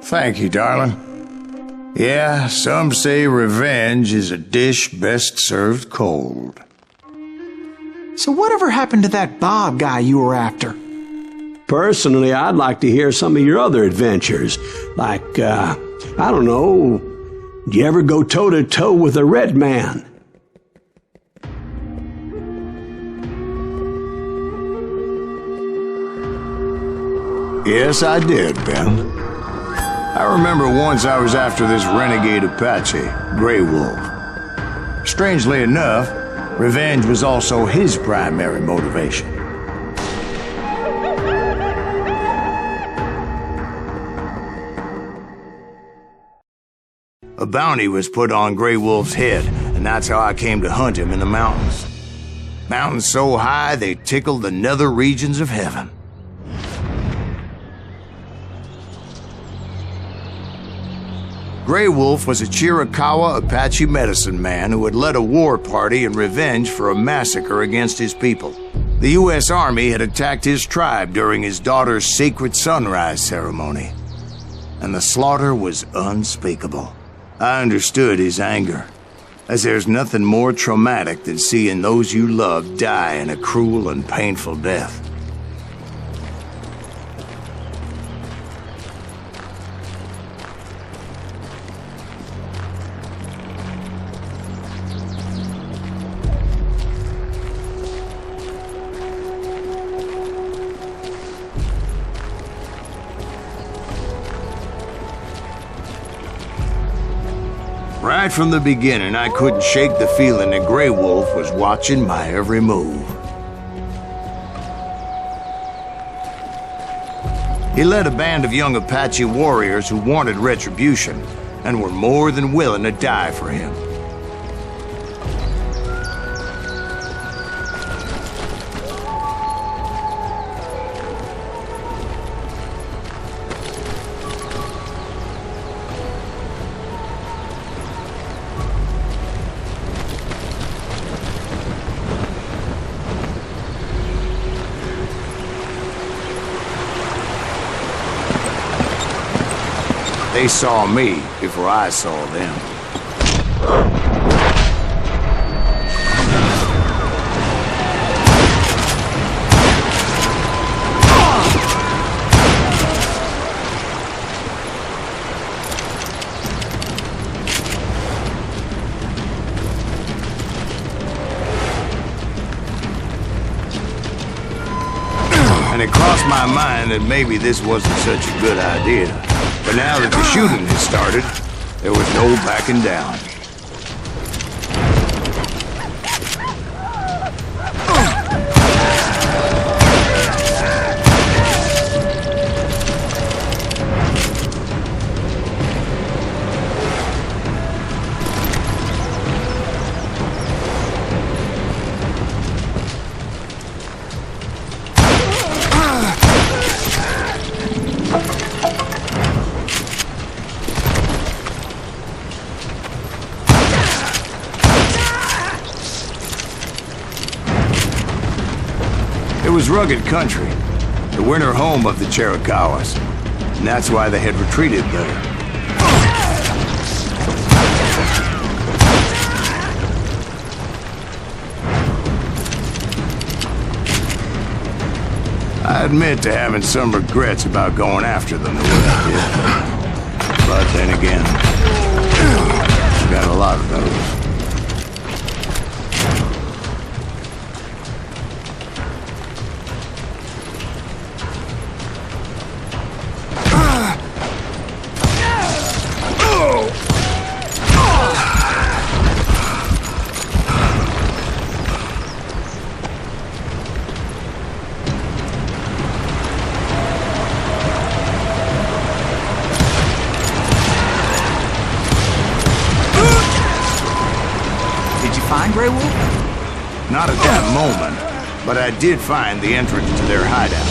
Thank you, darling. Yeah, some say revenge is a dish best served cold. So whatever happened to that Bob guy you were after? Personally, I'd like to hear some of your other adventures. Like, I don't know, did you ever go toe-to-toe with a red man? Yes, I did, Ben. I remember once I was after this renegade Apache, Grauer Wolf. Strangely enough, revenge was also his primary motivation. A bounty was put on Grauer Wolf's head, and that's how I came to hunt him in the mountains. Mountains so high they tickled the nether regions of heaven. Grauer Wolf was a Chiricahua Apache medicine man who had led a war party in revenge for a massacre against his people. The U.S. Army had attacked his tribe during his daughter's sacred sunrise ceremony, and the slaughter was unspeakable. I understood his anger, as there's nothing more traumatic than seeing those you love die in a cruel and painful death. Right from the beginning, I couldn't shake the feeling that Grauer Wolf was watching my every move. He led a band of young Apache warriors who wanted retribution and were more than willing to die for him. They saw me before I saw them. And it crossed my mind that maybe this wasn't such a good idea. But now that the shooting had started, there was no backing down. It was rugged country, the winter home of the Chiricahuas, and that's why they had retreated there. I admit to having some regrets about going after them the way I did. But then again, I got a lot of those. Grauer Wolf? Not at that moment, but I did find the entrance to their hideout.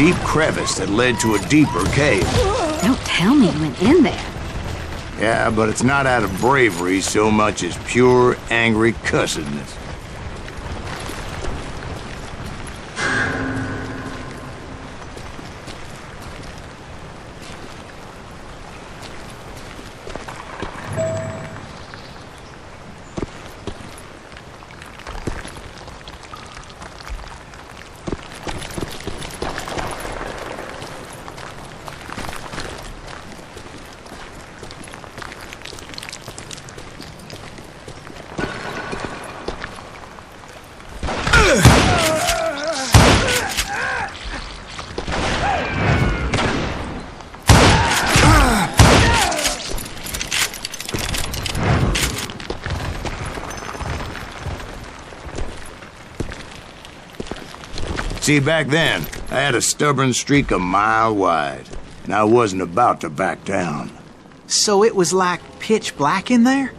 deep crevice that led to a deeper cave. Don't tell me you went in there. Yeah, but it's not out of bravery so much as pure, angry cussedness. See, back then, I had a stubborn streak a mile wide, and I wasn't about to back down. So it was like pitch black in there?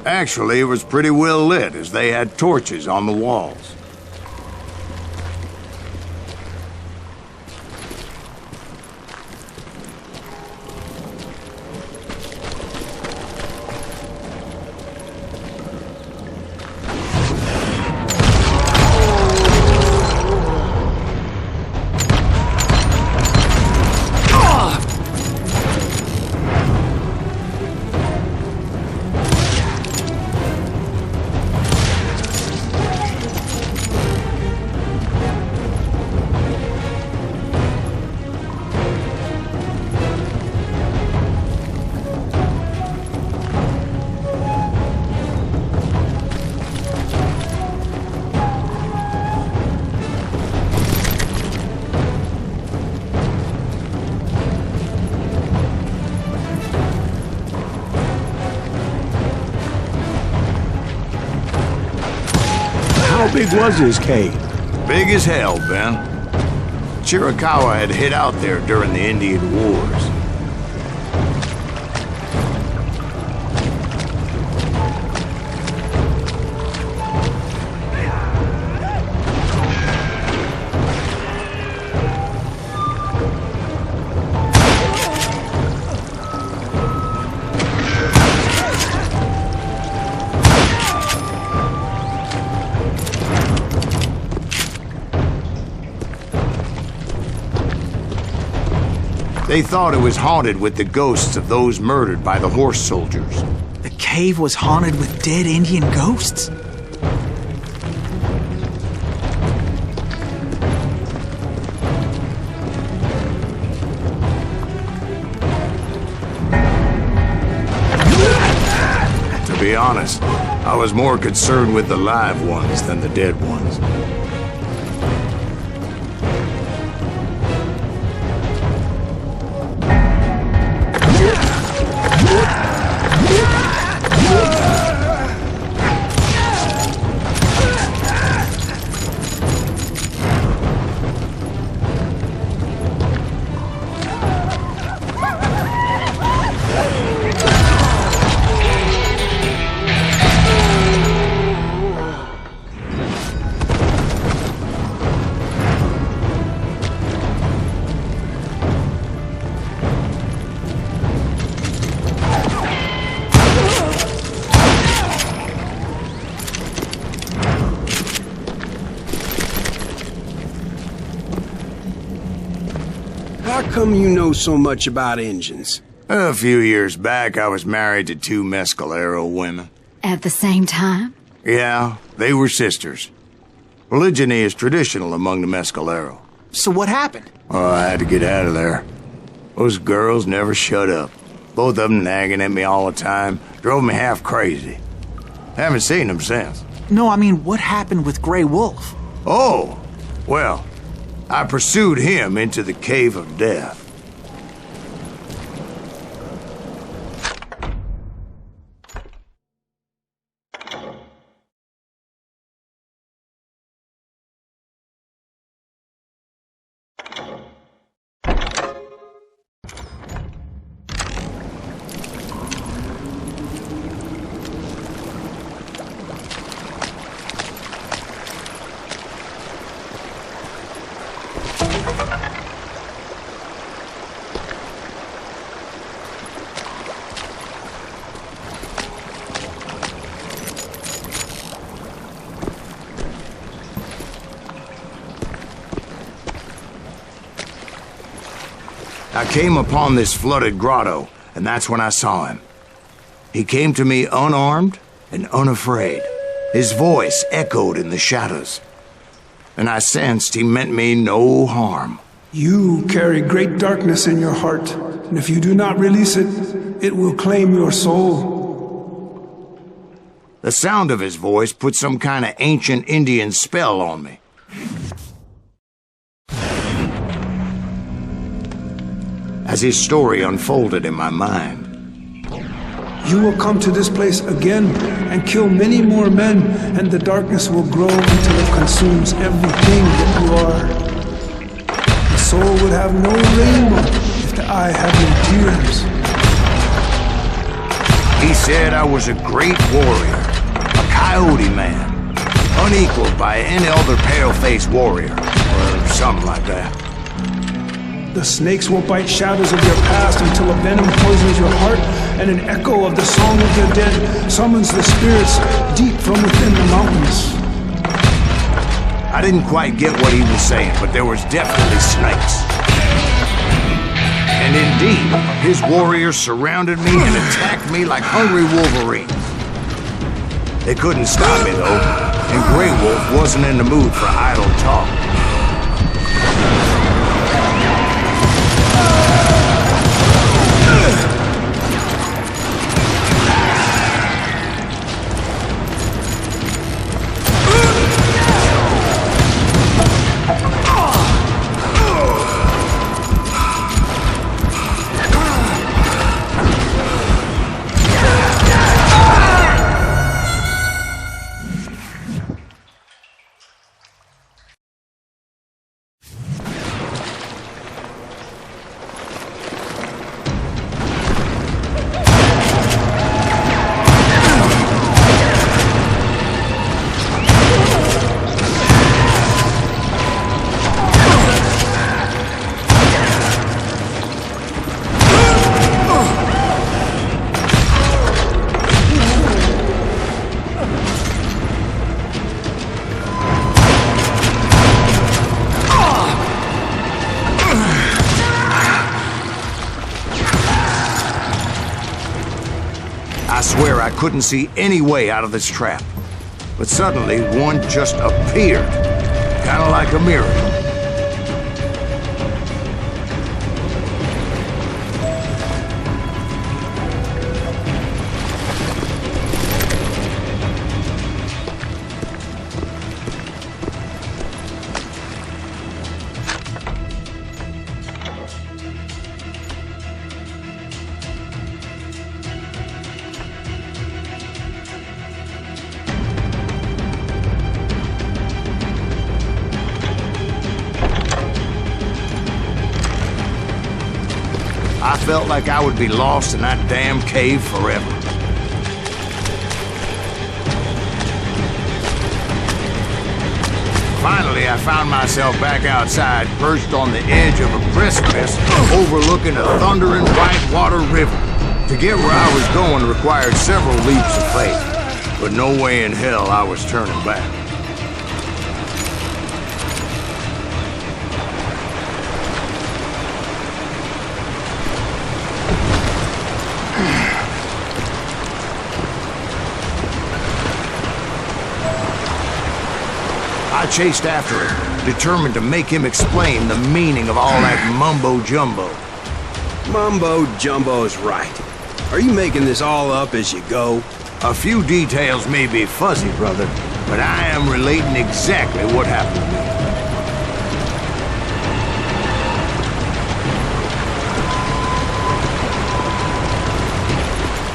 Actually, it was pretty well lit, as they had torches on the walls. How big was his cave? Big as hell, Ben. Chiricahua had hid out there during the Indian Wars. They thought it was haunted with the ghosts of those murdered by the horse soldiers. The cave was haunted with dead Indian ghosts? To be honest, I was more concerned with the live ones than the dead ones. How come you know so much about engines? A few years back, I was married to two Mescalero women. At the same time? Yeah, they were sisters. Polygyny is traditional among the Mescalero. So what happened? Oh, I had to get out of there. Those girls never shut up. Both of them nagging at me all the time. Drove me half crazy. Haven't seen them since. No, I mean, what happened with Grey Wolf? Oh, well, I pursued him into the Cave of Death. I came upon this flooded grotto, and that's when I saw him. He came to me unarmed and unafraid. His voice echoed in the shadows, and I sensed he meant me no harm. You carry great darkness in your heart, and if you do not release it, it will claim your soul. The sound of his voice put some kind of ancient Indian spell on me. As his story unfolded in my mind, You will come to this place again and kill many more men, and the darkness will grow until it consumes everything that you are. The soul would have no rainbow if the eye had no tears. he said I was a great warrior, a coyote man, unequaled by any other pale-faced warrior, or something like that. The snakes will bite shadows of your past until a venom poisons your heart, and an echo of the song of the dead summons the spirits deep from within the mountains. I didn't quite get what he was saying, but there was definitely snakes. And indeed, his warriors surrounded me and attacked me like hungry wolverines. They couldn't stop me, though, and Grey Wolf wasn't in the mood for idle talk. I swear I couldn't see any way out of this trap. But suddenly, one just appeared, kind of like a miracle. I felt like I would be lost in that damn cave forever. Finally, I found myself back outside, perched on the edge of a precipice overlooking a thundering whitewater river. To get where I was going required several leaps of faith, but no way in hell I was turning back. I chased after him, determined to make him explain the meaning of all that mumbo-jumbo. Mumbo-jumbo's right. Are you making this all up as you go? A few details may be fuzzy, brother, but I am relating exactly what happened to me.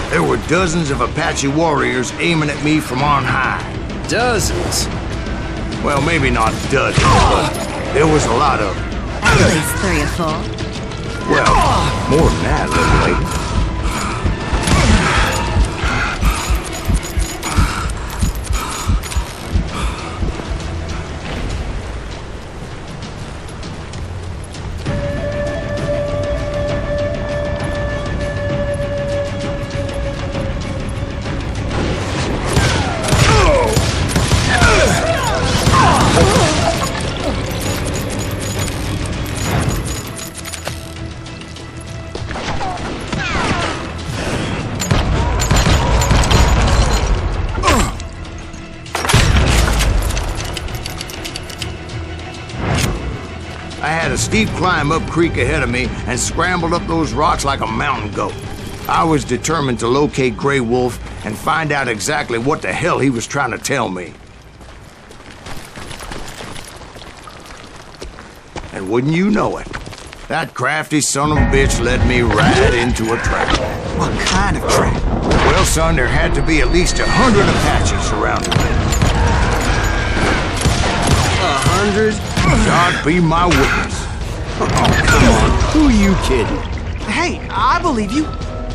There were dozens of Apache warriors aiming at me from on high. Dozens? Well, maybe not dozens, but there was a lot of them. At least 3 or 4. Well, more than that, little lady. a steep climb up creek ahead of me and scrambled up those rocks like a mountain goat. I was determined to locate Grey Wolf and find out exactly what the hell he was trying to tell me. And wouldn't you know it, that crafty son of a bitch led me right into a trap. What kind of trap? Well, son, there had to be at least 100 Apaches surrounding me. 100? God be my witness. Oh, come on. Who are you kidding? Hey, I believe you.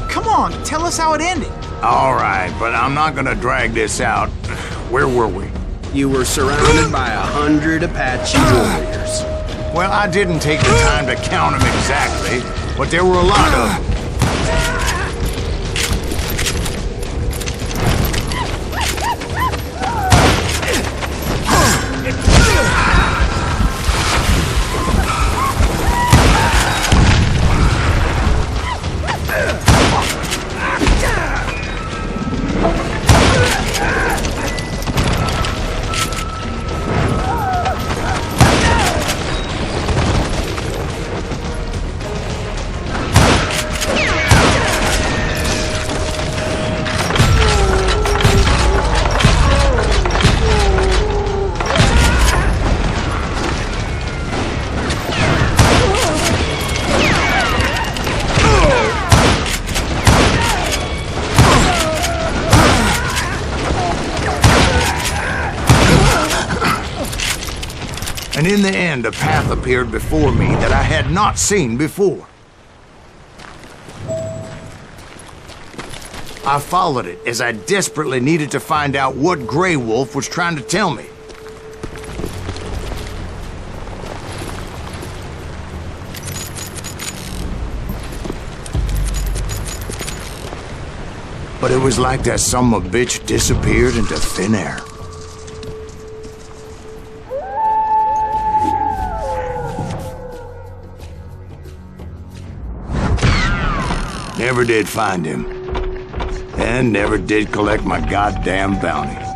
Come on, tell us how it ended. All right, but I'm not gonna drag this out. Where were we? You were surrounded by 100 Apache warriors. Well, I didn't take the time to count them exactly, but there were a lot of them. And in the end, a path appeared before me that I had not seen before. I followed it as I desperately needed to find out what Grey Wolf was trying to tell me. But it was like that son of a bitch disappeared into thin air. Never did find him. And never did collect my goddamn bounty.